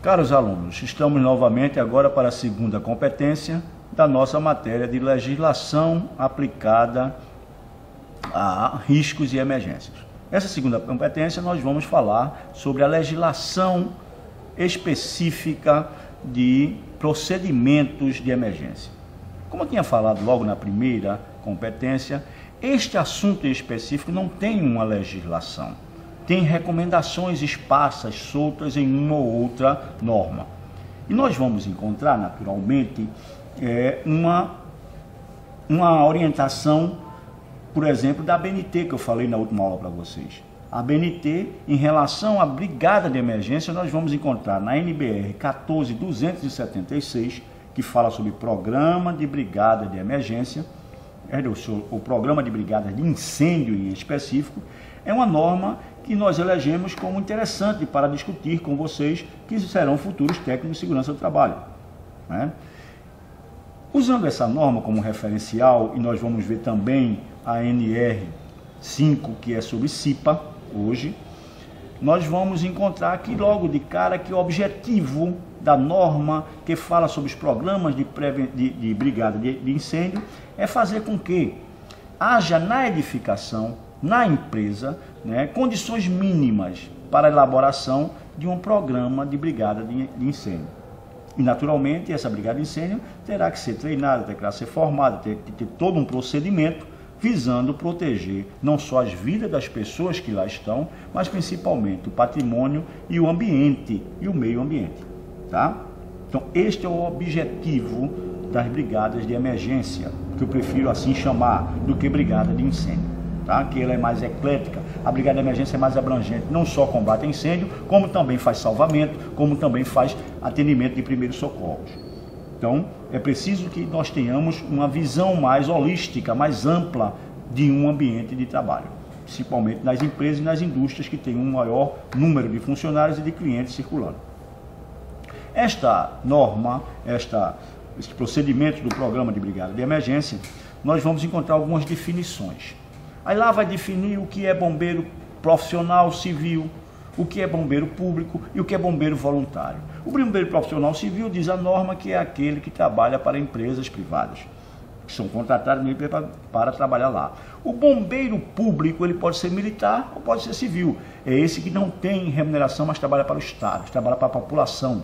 Caros alunos, estamos novamente agora para a segunda competência da nossa matéria de legislação aplicada a riscos e emergências. Essa segunda competência nós vamos falar sobre a legislação específica de procedimentos de emergência. Como eu tinha falado logo na primeira competência, este assunto em específico não tem uma legislação. Tem recomendações esparsas, soltas em uma ou outra norma. E nós vamos encontrar, naturalmente, uma orientação, por exemplo, da ABNT, que eu falei na última aula para vocês. A ABNT, em relação à brigada de emergência, nós vamos encontrar na NBR 14276, que fala sobre programa de brigada de emergência, o programa de brigada de incêndio em específico, é uma norma que nós elegemos como interessante para discutir com vocês, que serão futuros técnicos de segurança do trabalho, né? Usando essa norma como referencial, e nós vamos ver também a NR5, que é sobre CIPA, hoje, nós vamos encontrar aqui logo de cara que o objetivo da norma que fala sobre os programas de brigada de incêndio é fazer com que haja na edificação, na empresa, né, condições mínimas para a elaboração de um programa de brigada de incêndio. E, naturalmente, essa brigada de incêndio terá que ser treinada, terá que ser formada, terá que ter todo um procedimento visando proteger não só as vidas das pessoas que lá estão, mas principalmente o patrimônio e o ambiente e o meio ambiente, tá? Então, este é o objetivo das brigadas de emergência, que eu prefiro assim chamar do que brigada de incêndio, tá? Que ela é mais eclética. A brigada de emergência é mais abrangente, não só combate a incêndio, como também faz salvamento, como também faz atendimento de primeiros socorros. Então, é preciso que nós tenhamos uma visão mais holística, mais ampla de um ambiente de trabalho, principalmente nas empresas e nas indústrias que têm um maior número de funcionários e de clientes circulando. Esta norma, este procedimento do programa de brigada de emergência, nós vamos encontrar algumas definições. Aí lá vai definir o que é bombeiro profissional civil, o que é bombeiro público e o que é bombeiro voluntário. O bombeiro profissional civil diz a norma que é aquele que trabalha para empresas privadas, que são contratados para trabalhar lá. O bombeiro público, ele pode ser militar ou pode ser civil. É esse que não tem remuneração, mas trabalha para o Estado, trabalha para a população.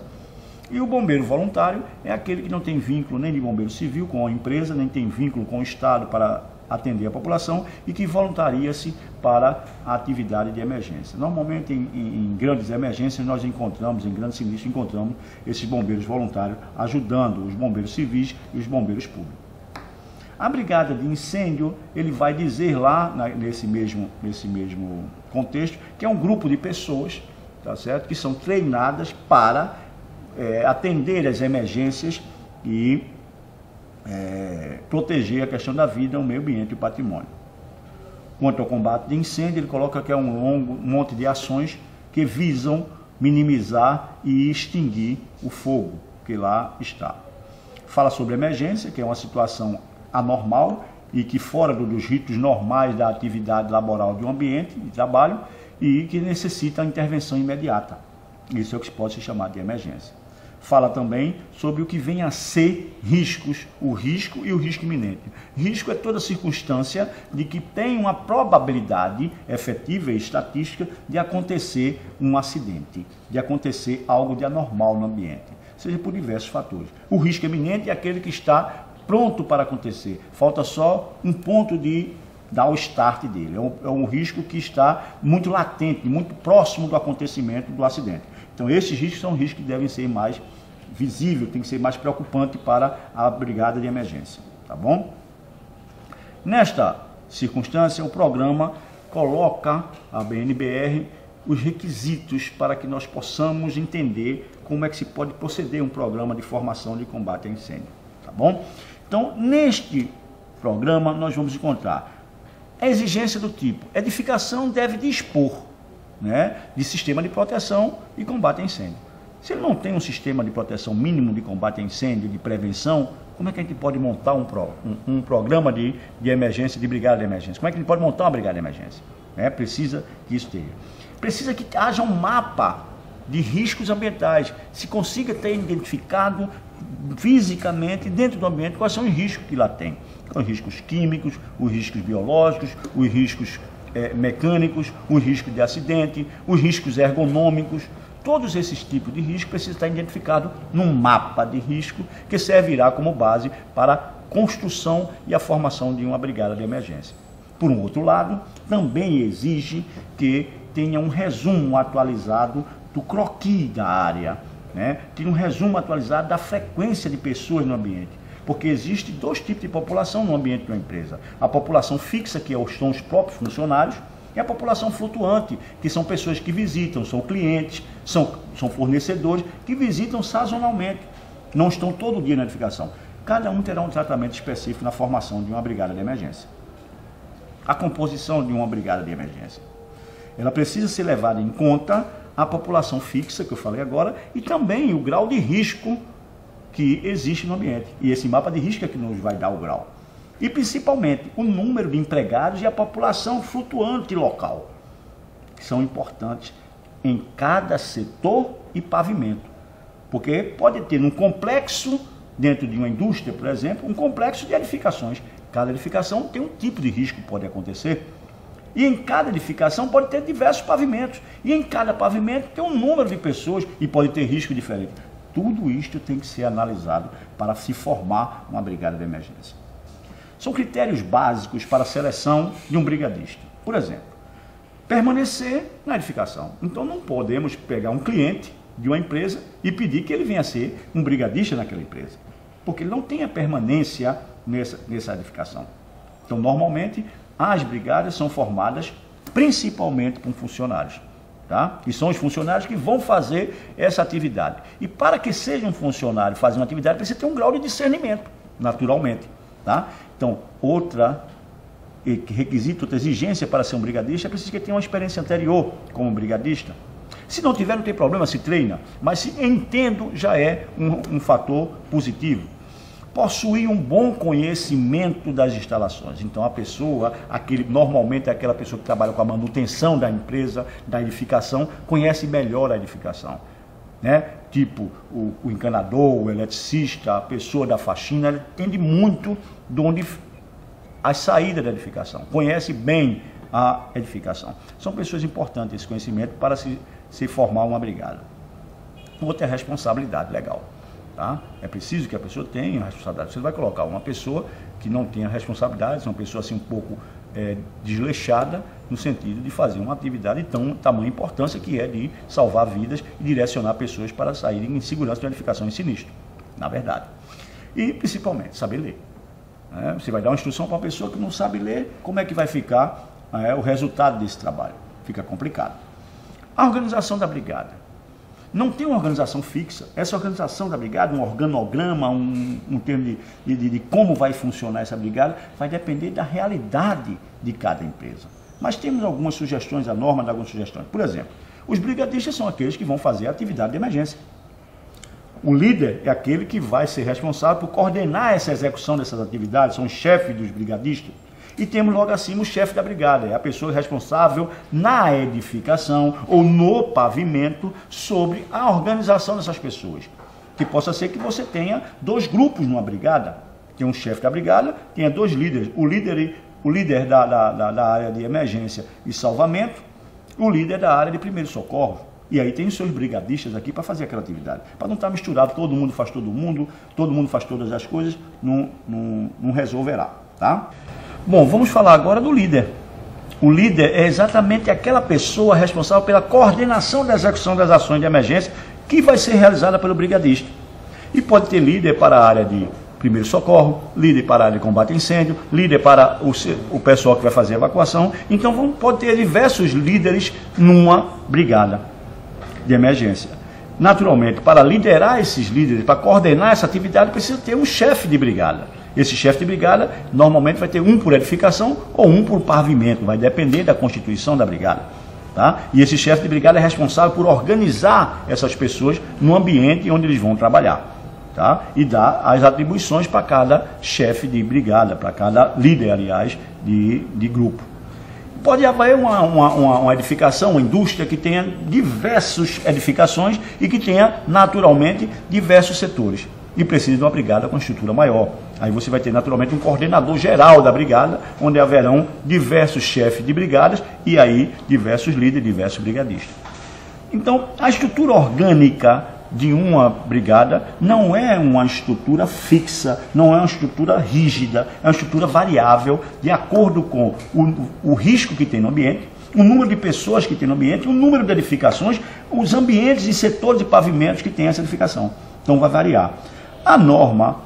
E o bombeiro voluntário é aquele que não tem vínculo nem de bombeiro civil com a empresa, nem tem vínculo com o Estado para atender a população e que voluntaria-se para a atividade de emergência. Normalmente em grandes emergências nós encontramos, em grandes sinistros encontramos esses bombeiros voluntários ajudando os bombeiros civis e os bombeiros públicos. A brigada de incêndio, ele vai dizer lá nesse mesmo contexto que é um grupo de pessoas, tá certo? Que são treinadas para atender as emergências e proteger a questão da vida, o meio ambiente e o patrimônio. Quanto ao combate de incêndio, ele coloca que é um monte de ações que visam minimizar e extinguir o fogo que lá está. Fala sobre emergência, que é uma situação anormal e que fora dos ritos normais da atividade laboral de um ambiente de trabalho e que necessita a intervenção imediata. Isso é o que pode ser chamado de emergência. Fala também sobre o que vem a ser riscos, o risco e o risco iminente. Risco é toda circunstância de que tem uma probabilidade efetiva e estatística de acontecer um acidente, de acontecer algo de anormal no ambiente, seja por diversos fatores. O risco iminente é aquele que está pronto para acontecer, falta só um ponto de dar o start dele. É um risco que está muito latente, muito próximo do acontecimento do acidente. Então, esses riscos são riscos que devem ser mais visíveis, tem que ser mais preocupante para a brigada de emergência, tá bom? Nesta circunstância, o programa coloca, a BNBR, os requisitos para que nós possamos entender como é que se pode proceder um programa de formação de combate a incêndio, tá bom? Então, neste programa, nós vamos encontrar a exigência do tipo: edificação deve dispor, né, de sistema de proteção e combate a incêndio. Se ele não tem um sistema de proteção mínimo de combate a incêndio, de prevenção, como é que a gente pode montar um programa de emergência, de brigada de emergência? Como é que ele pode montar uma brigada de emergência? Precisa que isso tenha. Precisa que haja um mapa de riscos ambientais, se consiga ter identificado fisicamente dentro do ambiente quais são os riscos que lá tem. Os riscos químicos, os riscos biológicos, os riscos mecânicos, os riscos de acidente, os riscos ergonômicos. Todos esses tipos de riscos precisam estar identificados num mapa de risco que servirá como base para a construção e a formação de uma brigada de emergência. Por um outro lado, também exige que tenha um resumo atualizado do croquis da área, né? Tenha um resumo atualizado da frequência de pessoas no ambiente. Porque existe dois tipos de população no ambiente de uma empresa. A população fixa, que são os próprios funcionários, e a população flutuante, que são pessoas que visitam, são clientes, são fornecedores, que visitam sazonalmente, não estão todo dia na edificação. Cada um terá um tratamento específico na formação de uma brigada de emergência. A composição de uma brigada de emergência. Ela precisa ser levada em conta a população fixa, que eu falei agora, e também o grau de risco que existe no ambiente. E esse mapa de risco é que nos vai dar o grau. E principalmente o número de empregados e a população flutuante local, que são importantes em cada setor e pavimento. Porque pode ter um complexo, dentro de uma indústria, por exemplo, um complexo de edificações. Cada edificação tem um tipo de risco que pode acontecer. E em cada edificação pode ter diversos pavimentos. E em cada pavimento tem um número de pessoas e pode ter risco diferente. Tudo isto tem que ser analisado para se formar uma brigada de emergência. São critérios básicos para a seleção de um brigadista. Por exemplo, permanecer na edificação. Então não podemos pegar um cliente de uma empresa e pedir que ele venha ser um brigadista naquela empresa, porque ele não tem a permanência nessa edificação. Então normalmente as brigadas são formadas principalmente por funcionários. Tá? E são os funcionários que vão fazer essa atividade. E para que seja um funcionário fazer uma atividade, precisa ter um grau de discernimento, naturalmente. Tá? Então, outro requisito, outra exigência para ser um brigadista é preciso que tenha uma experiência anterior como brigadista. Se não tiver, não tem problema, se treina. Mas se entendo, já é um fator positivo. Possuir um bom conhecimento das instalações. Então a pessoa, normalmente é aquela pessoa que trabalha com a manutenção da empresa, da edificação, conhece melhor a edificação. Né? Tipo o encanador, o eletricista, a pessoa da faxina, ele entende muito de onde as saídas da edificação, conhece bem a edificação. São pessoas importantes esse conhecimento para se formar uma brigada. Outra é a responsabilidade legal. Tá? É preciso que a pessoa tenha responsabilidade. Você vai colocar uma pessoa que não tenha responsabilidade, uma pessoa assim um pouco desleixada, no sentido de fazer uma atividade de tamanha importância, que é de salvar vidas e direcionar pessoas para saírem em segurança de uma edificação em sinistro, na verdade. E principalmente saber ler. Né? Você vai dar uma instrução para uma pessoa que não sabe ler, como é que vai ficar o resultado desse trabalho? Fica complicado. A organização da brigada. Não tem uma organização fixa. Essa organização da brigada, um organograma, um termo de como vai funcionar essa brigada, vai depender da realidade de cada empresa. Mas temos algumas sugestões, a norma dá algumas sugestões. Por exemplo, os brigadistas são aqueles que vão fazer a atividade de emergência. O líder é aquele que vai ser responsável por coordenar essa execução dessas atividades, são os chefes dos brigadistas. E temos logo acima o chefe da brigada, é a pessoa responsável na edificação ou no pavimento sobre a organização dessas pessoas. Que possa ser que você tenha dois grupos numa brigada, tem um chefe da brigada, tenha dois líderes, o líder da área de emergência e salvamento, o líder da área de primeiro socorro. E aí tem os seus brigadistas aqui para fazer aquela atividade. Para não estar misturado, todo mundo faz todo mundo faz todas as coisas, não resolverá, tá? Bom, vamos falar agora do líder. O líder é exatamente aquela pessoa responsável pela coordenação da execução das ações de emergência que vai ser realizada pelo brigadista. E pode ter líder para a área de primeiro socorro, líder para a área de combate a incêndio, líder para o pessoal que vai fazer a evacuação. Então pode ter diversos líderes numa brigada de emergência. Naturalmente, para liderar esses líderes, para coordenar essa atividade, precisa ter um chefe de brigada. Esse chefe de brigada normalmente vai ter um por edificação ou um por pavimento, vai depender da constituição da brigada. Tá? E esse chefe de brigada é responsável por organizar essas pessoas no ambiente onde eles vão trabalhar. Tá? E dar as atribuições para cada chefe de brigada, para cada líder, aliás, de grupo. Pode haver uma edificação, uma indústria que tenha diversas edificações e que tenha, naturalmente, diversos setores. E precisa de uma brigada com estrutura maior. Aí você vai ter, naturalmente, um coordenador geral da brigada, onde haverão diversos chefes de brigadas e aí diversos líderes, diversos brigadistas. Então, a estrutura orgânica de uma brigada não é uma estrutura fixa, não é uma estrutura rígida, é uma estrutura variável de acordo com o risco que tem no ambiente, o número de pessoas que tem no ambiente, o número de edificações, os ambientes e setores de pavimentos que tem essa edificação. Então vai variar. A norma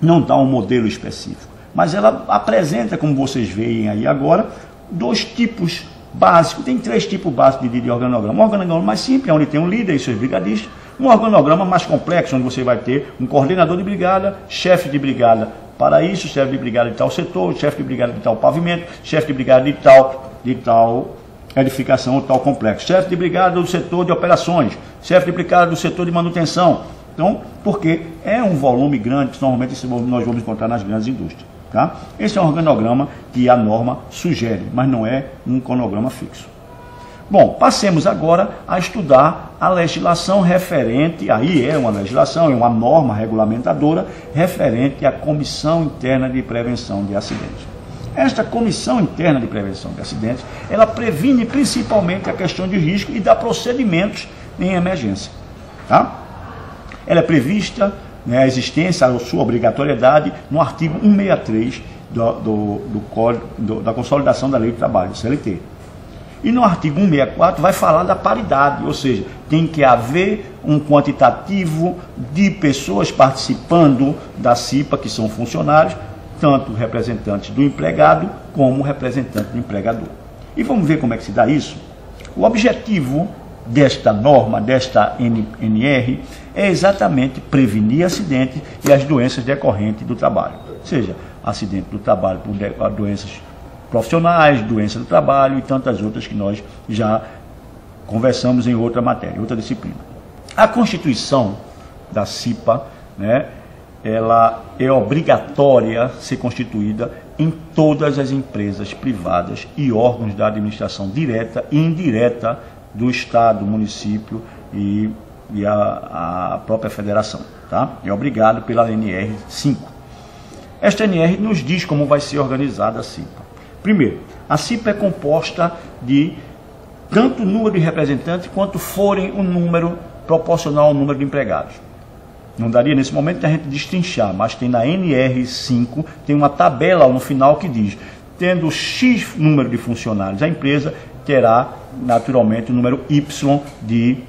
não dá um modelo específico, mas ela apresenta, como vocês veem aí agora, dois tipos básicos. Tem três tipos básicos de organograma. Um organograma mais simples, onde tem um líder e seus brigadistas. Um organograma mais complexo, onde você vai ter um coordenador de brigada, chefe de brigada para isso, chefe de brigada de tal setor, chefe de brigada de tal pavimento, chefe de brigada de tal edificação ou tal complexo, chefe de brigada do setor de operações, chefe de brigada do setor de manutenção. Então, porque é um volume grande, que normalmente nós vamos encontrar nas grandes indústrias. Tá? Esse é um organograma que a norma sugere, mas não é um cronograma fixo. Bom, passemos agora a estudar a legislação referente, aí é uma legislação, é uma norma regulamentadora referente à Comissão Interna de Prevenção de Acidentes. Esta Comissão Interna de Prevenção de Acidentes, ela previne principalmente a questão de risco e dá procedimentos em emergência. Tá? Ela é prevista, né, a existência, a sua obrigatoriedade, no artigo 163 da Consolidação da Lei do Trabalho, do CLT. E no artigo 164 vai falar da paridade, ou seja, tem que haver um quantitativo de pessoas participando da CIPA, que são funcionários, tanto representantes do empregado como representantes do empregador. E vamos ver como é que se dá isso? O objetivo desta norma, desta NR, é exatamente prevenir acidentes e as doenças decorrentes do trabalho. Seja, acidente do trabalho por doenças profissionais, doenças do trabalho e tantas outras que nós já conversamos em outra matéria, outra disciplina. A Constituição da CIPA, né, ela é obrigatória ser constituída em todas as empresas privadas e órgãos da administração direta e indireta do Estado, município e a própria federação. Tá? É obrigado pela NR 5. Esta NR nos diz como vai ser organizada a CIPA. Primeiro, a CIPA é composta de tanto o número de representantes quanto forem o número proporcional ao número de empregados. Não daria nesse momento a gente destrinchar, mas tem na NR5, tem uma tabela no final que diz, tendo X número de funcionários, a empresa terá naturalmente o número Y de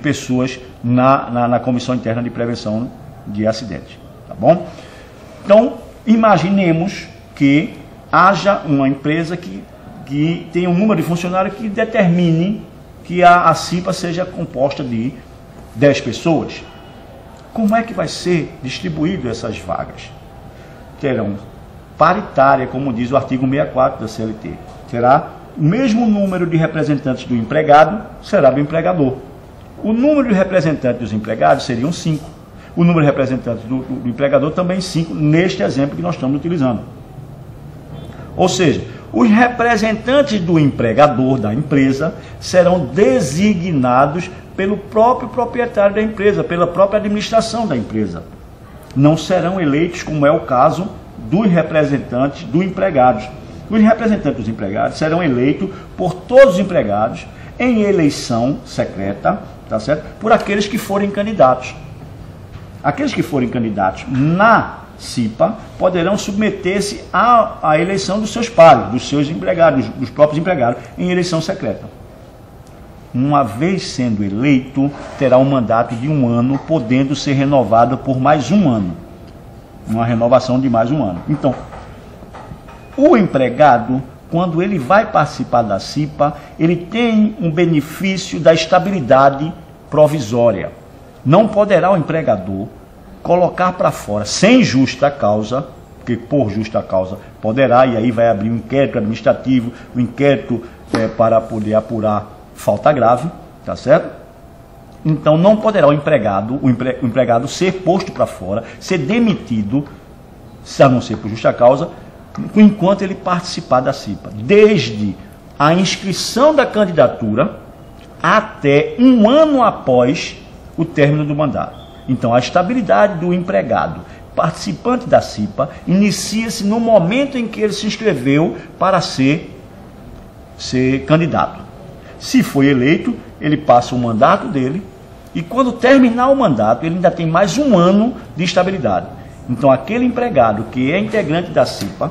pessoas na Comissão Interna de Prevenção de Acidentes. Tá bom? Então, imaginemos que haja uma empresa que tenha um número de funcionários que determine que a CIPA seja composta de 10 pessoas. Como é que vai ser distribuído essas vagas? Terão paritária, como diz o artigo 64 da CLT. Terá o mesmo número de representantes do empregado, será do empregador. O número de representantes dos empregados seriam 5. O número de representantes do empregador também 5, neste exemplo que nós estamos utilizando. Ou seja, os representantes do empregador da empresa serão designados pelo próprio proprietário da empresa, pela própria administração da empresa. Não serão eleitos, como é o caso dos representantes dos empregados. Os representantes dos empregados serão eleitos por todos os empregados em eleição secreta, tá certo? Por aqueles que forem candidatos. Aqueles que forem candidatos na CIPA poderão submeter-se à eleição dos seus pares, dos seus empregados, dos próprios empregados, em eleição secreta. Uma vez sendo eleito, terá um mandato de 1 ano, podendo ser renovado por mais 1 ano. Uma renovação de mais 1 ano. Então, o empregado, quando ele vai participar da CIPA, ele tem um benefício da estabilidade provisória. Não poderá o empregador colocar para fora, sem justa causa, porque por justa causa poderá, e aí vai abrir um inquérito administrativo, um inquérito para poder apurar falta grave, tá certo? Então não poderá o empregado ser posto para fora, ser demitido, se a não ser por justa causa, enquanto ele participar da CIPA, desde a inscrição da candidatura até um ano após o término do mandato. Então, a estabilidade do empregado participante da CIPA inicia-se no momento em que ele se inscreveu para ser candidato. Se foi eleito, ele passa o mandato dele e quando terminar o mandato, ele ainda tem mais um ano de estabilidade. Então, aquele empregado que é integrante da CIPA,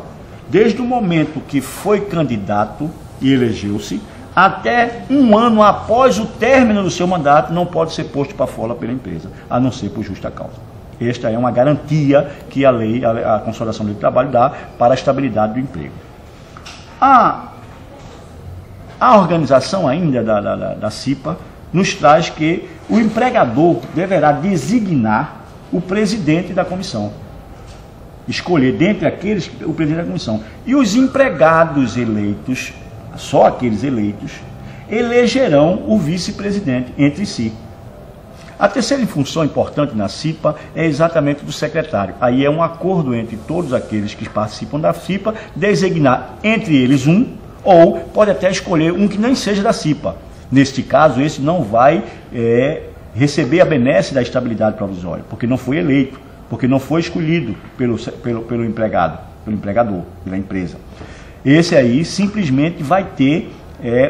desde o momento que foi candidato e elegeu-se, até um ano após o término do seu mandato, não pode ser posto para fora pela empresa, a não ser por justa causa. Esta é uma garantia que a Consolidação do Trabalho dá para a estabilidade do emprego. A organização ainda da CIPA nos traz que o empregador deverá designar o presidente da comissão. Escolher dentre aqueles o presidente da comissão. E os empregados eleitos, só aqueles eleitos, elegerão o vice-presidente entre si. A terceira função importante na CIPA é exatamente do secretário. Aí é um acordo entre todos aqueles que participam da CIPA, designar entre eles um, ou pode até escolher um que nem seja da CIPA. Neste caso, esse não vai receber a benesse da estabilidade provisória, porque não foi eleito, porque não foi escolhido pelo empregado, pelo empregador, pela empresa. Esse aí simplesmente vai ter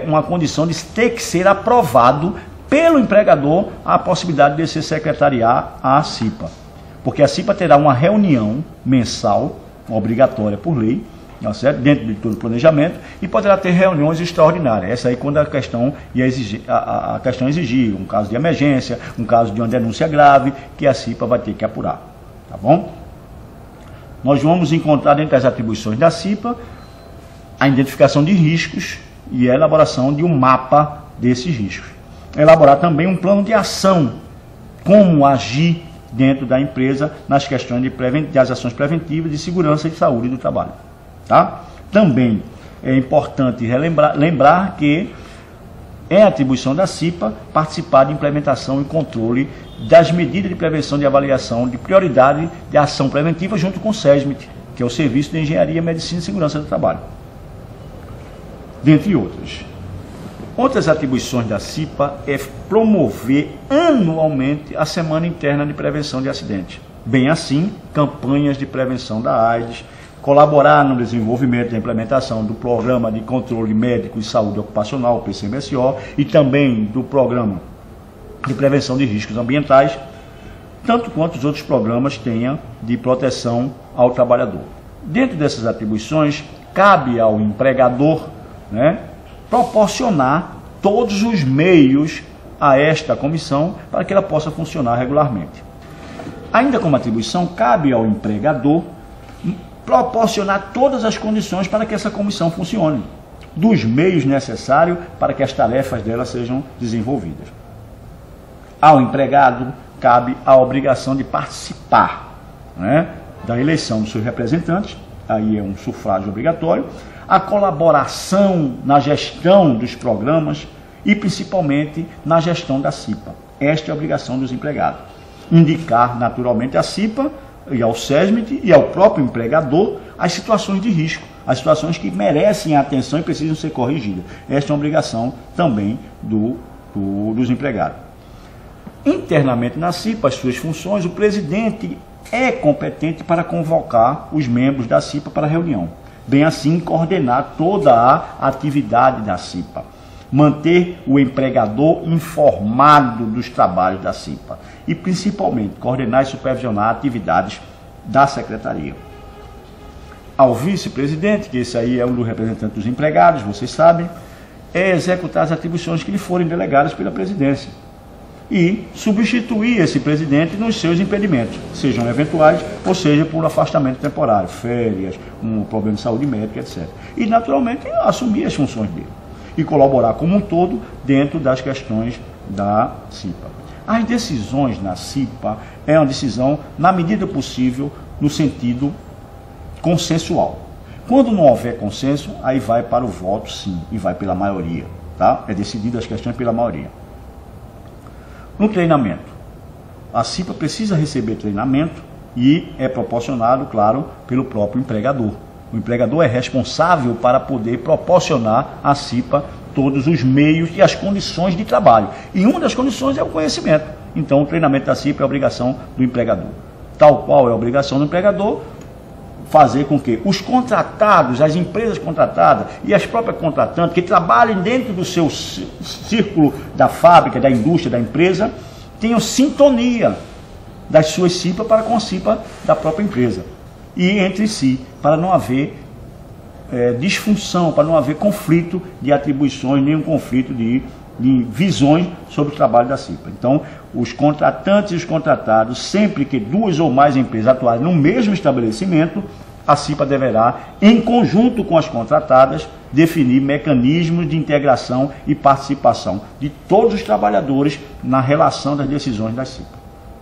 uma condição de ter que ser aprovado pelo empregador a possibilidade de se secretariar a CIPA. Porque a CIPA terá uma reunião mensal, obrigatória por lei, certo? Dentro de todo o planejamento, e poderá ter reuniões extraordinárias. Essa aí quando a questão exigir um caso de emergência, um caso de uma denúncia grave, que a CIPA vai ter que apurar. Tá bom? Nós vamos encontrar dentro das atribuições da CIPA a identificação de riscos e a elaboração de um mapa desses riscos. Elaborar também um plano de ação, como agir dentro da empresa nas questões das ações preventivas de segurança e saúde do trabalho. Tá? Também é importante lembrar que é atribuição da CIPA participar de implementação e controle das medidas de prevenção de avaliação de prioridade de ação preventiva junto com o SESMIT, que é o Serviço de Engenharia, Medicina e Segurança do Trabalho, dentre outras. Outras atribuições da CIPA é promover anualmente a Semana Interna de Prevenção de Acidentes. Bem assim, campanhas de prevenção da AIDS, colaborar no desenvolvimento e implementação do Programa de Controle Médico e Saúde Ocupacional, PCMSO, e também do Programa de Prevenção de Riscos Ambientais, tanto quanto os outros programas tenham de proteção ao trabalhador. Dentro dessas atribuições, cabe ao empregador, proporcionar todos os meios a esta comissão para que ela possa funcionar regularmente. Ainda como atribuição, cabe ao empregador proporcionar todas as condições para que essa comissão funcione, dos meios necessários para que as tarefas dela sejam desenvolvidas. Ao empregado cabe a obrigação de participar da eleição dos seus representantes, aí é um sufrágio obrigatório, a colaboração na gestão dos programas e principalmente na gestão da CIPA. Esta é a obrigação dos empregados. Indicar naturalmente à CIPA e ao SESMIT e ao próprio empregador as situações de risco, as situações que merecem atenção e precisam ser corrigidas. Esta é uma obrigação também dos empregados. Internamente na CIPA, as suas funções, o presidente é competente para convocar os membros da CIPA para a reunião. Bem assim, coordenar toda a atividade da CIPA. Manter o empregador informado dos trabalhos da CIPA. E, principalmente, coordenar e supervisionar atividades da secretaria. Ao vice-presidente, que esse aí é um dos representantes dos empregados, vocês sabem, é executar as atribuições que lhe forem delegadas pela presidência. E substituir esse presidente nos seus impedimentos, sejam eventuais ou seja por afastamento temporário, férias, um problema de saúde médica, etc. E, naturalmente, assumir as funções dele e colaborar como um todo dentro das questões da CIPA. As decisões na CIPA é uma decisão, na medida possível, no sentido consensual. Quando não houver consenso, aí vai para o voto sim, e vai pela maioria. Tá? É decidido as questões pela maioria. No treinamento, a CIPA precisa receber treinamento e é proporcionado, claro, pelo próprio empregador. O empregador é responsável para poder proporcionar à CIPA todos os meios e as condições de trabalho. E uma das condições é o conhecimento. Então, o treinamento da CIPA é obrigação do empregador. Tal qual é a obrigação do empregador, fazer com que os contratados, as empresas contratadas e as próprias contratantes que trabalhem dentro do seu círculo da fábrica, da indústria, da empresa, tenham sintonia das suas CIPA para com a CIPA da própria empresa. E entre si, para não haver disfunção, para não haver conflito de atribuições, nenhum conflito de visões sobre o trabalho da CIPA. Então, os contratantes e os contratados, sempre que duas ou mais empresas atuarem no mesmo estabelecimento, a CIPA deverá, em conjunto com as contratadas, definir mecanismos de integração e participação de todos os trabalhadores na relação das decisões da CIPA.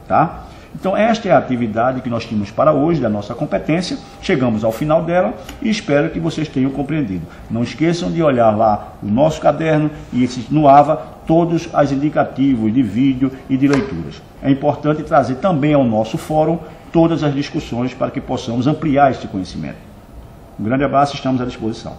Tá? Então, esta é a atividade que nós tínhamos para hoje, da nossa competência. Chegamos ao final dela e espero que vocês tenham compreendido. Não esqueçam de olhar lá o nosso caderno e no AVA todos os indicativos de vídeo e de leituras. É importante trazer também ao nosso fórum todas as discussões para que possamos ampliar esse conhecimento. Um grande abraço, estamos à disposição.